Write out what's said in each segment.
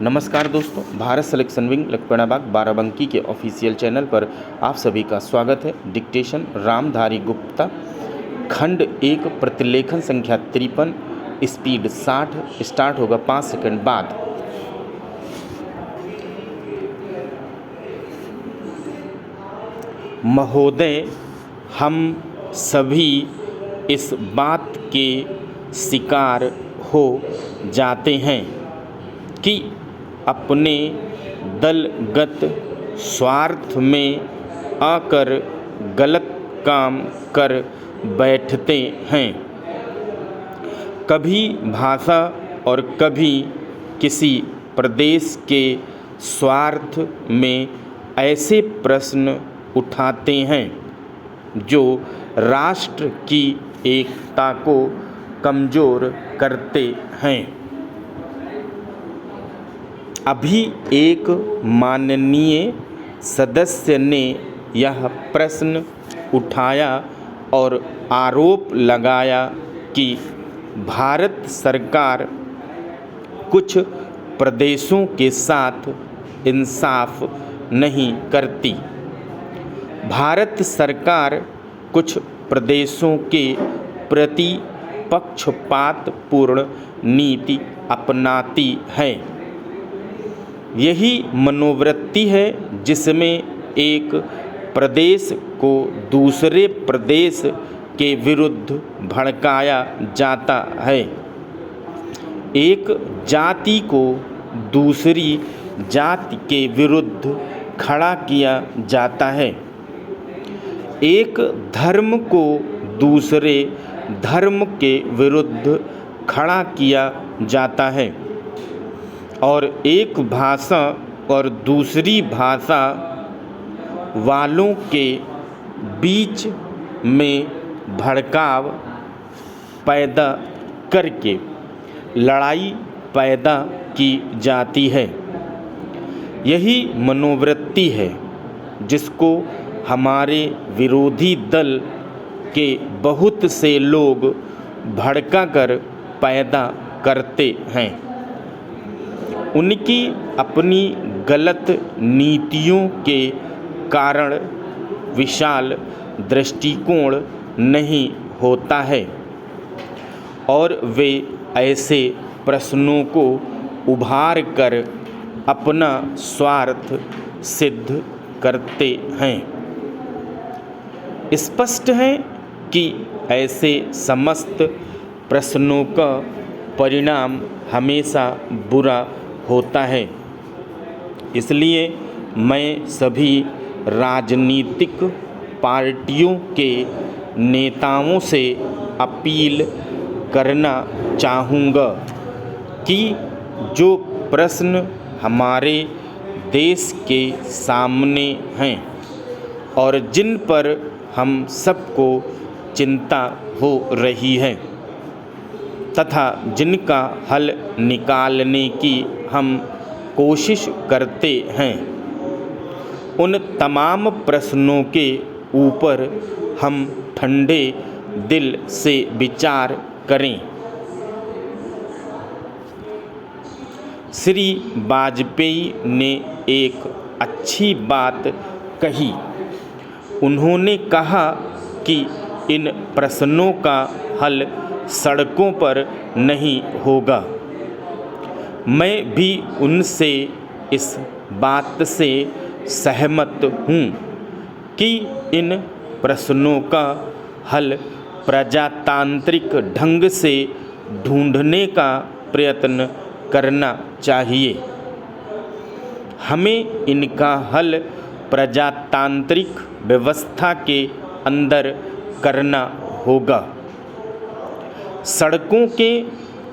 नमस्कार दोस्तों, Bharat selection wing लखपणाबाग Barabanki के ऑफिशियल चैनल पर आप सभी का स्वागत है। डिक्टेशन रामधारी गुप्ता, खंड 1, प्रतिलेखन संख्या 53, स्पीड 60, स्टार्ट होगा 5 सेकंड बाद। महोदय, हम सभी इस बात के शिकार हो जाते हैं कि अपने दलगत स्वार्थ में आकर गलत काम कर बैठते हैं। कभी भाषा और कभी किसी प्रदेश के स्वार्थ में ऐसे प्रश्न उठाते हैं जो राष्ट्र की एकता को कमज़ोर करते हैं। अभी एक माननीय सदस्य ने यह प्रश्न उठाया और आरोप लगाया कि भारत सरकार कुछ प्रदेशों के साथ इंसाफ नहीं करती। भारत सरकार कुछ प्रदेशों के प्रति पक्षपातपूर्ण नीति अपनाती है। यही मनोवृत्ति है जिसमें एक प्रदेश को दूसरे प्रदेश के विरुद्ध भड़काया जाता है, एक जाति को दूसरी जाति के विरुद्ध खड़ा किया जाता है, एक धर्म को दूसरे धर्म के विरुद्ध खड़ा किया जाता है और एक भाषा और दूसरी भाषा वालों के बीच में भड़काव पैदा करके लड़ाई पैदा की जाती है। यही मनोवृत्ति है जिसको हमारे विरोधी दल के बहुत से लोग भड़काकर पैदा करते हैं। उनकी अपनी गलत नीतियों के कारण विशाल दृष्टिकोण नहीं होता है और वे ऐसे प्रश्नों को उभार कर अपना स्वार्थ सिद्ध करते हैं। स्पष्ट है कि ऐसे समस्त प्रश्नों का परिणाम हमेशा बुरा होता है। इसलिए मैं सभी राजनीतिक पार्टियों के नेताओं से अपील करना चाहूँगा कि जो प्रश्न हमारे देश के सामने हैं और जिन पर हम सबको चिंता हो रही है तथा जिनका हल निकालने की हम कोशिश करते हैं, उन तमाम प्रश्नों के ऊपर हम ठंडे दिल से विचार करें। श्री वाजपेयी ने एक अच्छी बात कही। उन्होंने कहा कि इन प्रश्नों का हल सड़कों पर नहीं होगा। मैं भी उनसे इस बात से सहमत हूँ कि इन प्रश्नों का हल प्रजातांत्रिक ढंग से ढूंढने का प्रयत्न करना चाहिए। हमें इनका हल प्रजातांत्रिक व्यवस्था के अंदर करना होगा। सड़कों के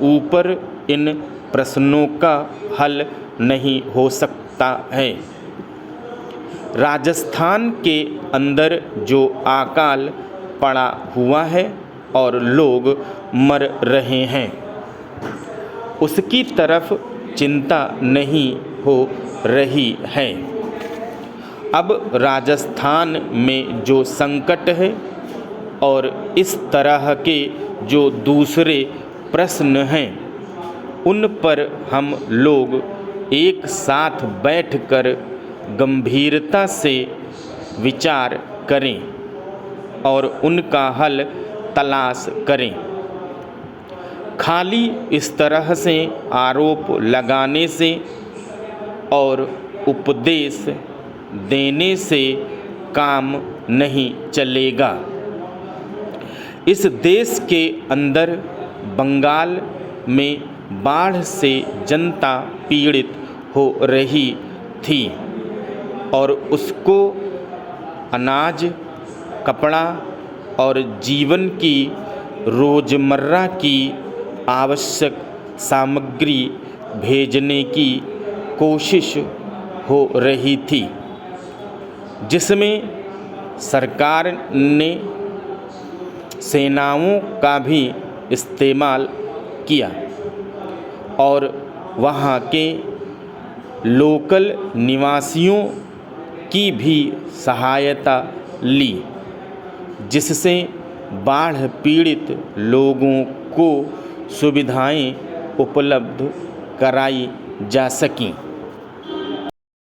ऊपर इन प्रश्नों का हल नहीं हो सकता है। राजस्थान के अंदर जो अकाल पड़ा हुआ है और लोग मर रहे हैं, उसकी तरफ चिंता नहीं हो रही है। अब राजस्थान में जो संकट है और इस तरह के जो दूसरे प्रश्न हैं, उन पर हम लोग एक साथ बैठकर गंभीरता से विचार करें और उनका हल तलाश करें। खाली इस तरह से आरोप लगाने से और उपदेश देने से काम नहीं चलेगा। इस देश के अंदर बंगाल में बाढ़ से जनता पीड़ित हो रही थी और उसको अनाज, कपड़ा और जीवन की रोज़मर्रा की आवश्यक सामग्री भेजने की कोशिश हो रही थी, जिसमें सरकार ने सेनाओं का भी इस्तेमाल किया और वहाँ के लोकल निवासियों की भी सहायता ली, जिससे बाढ़ पीड़ित लोगों को सुविधाएं उपलब्ध कराई जा सकीं।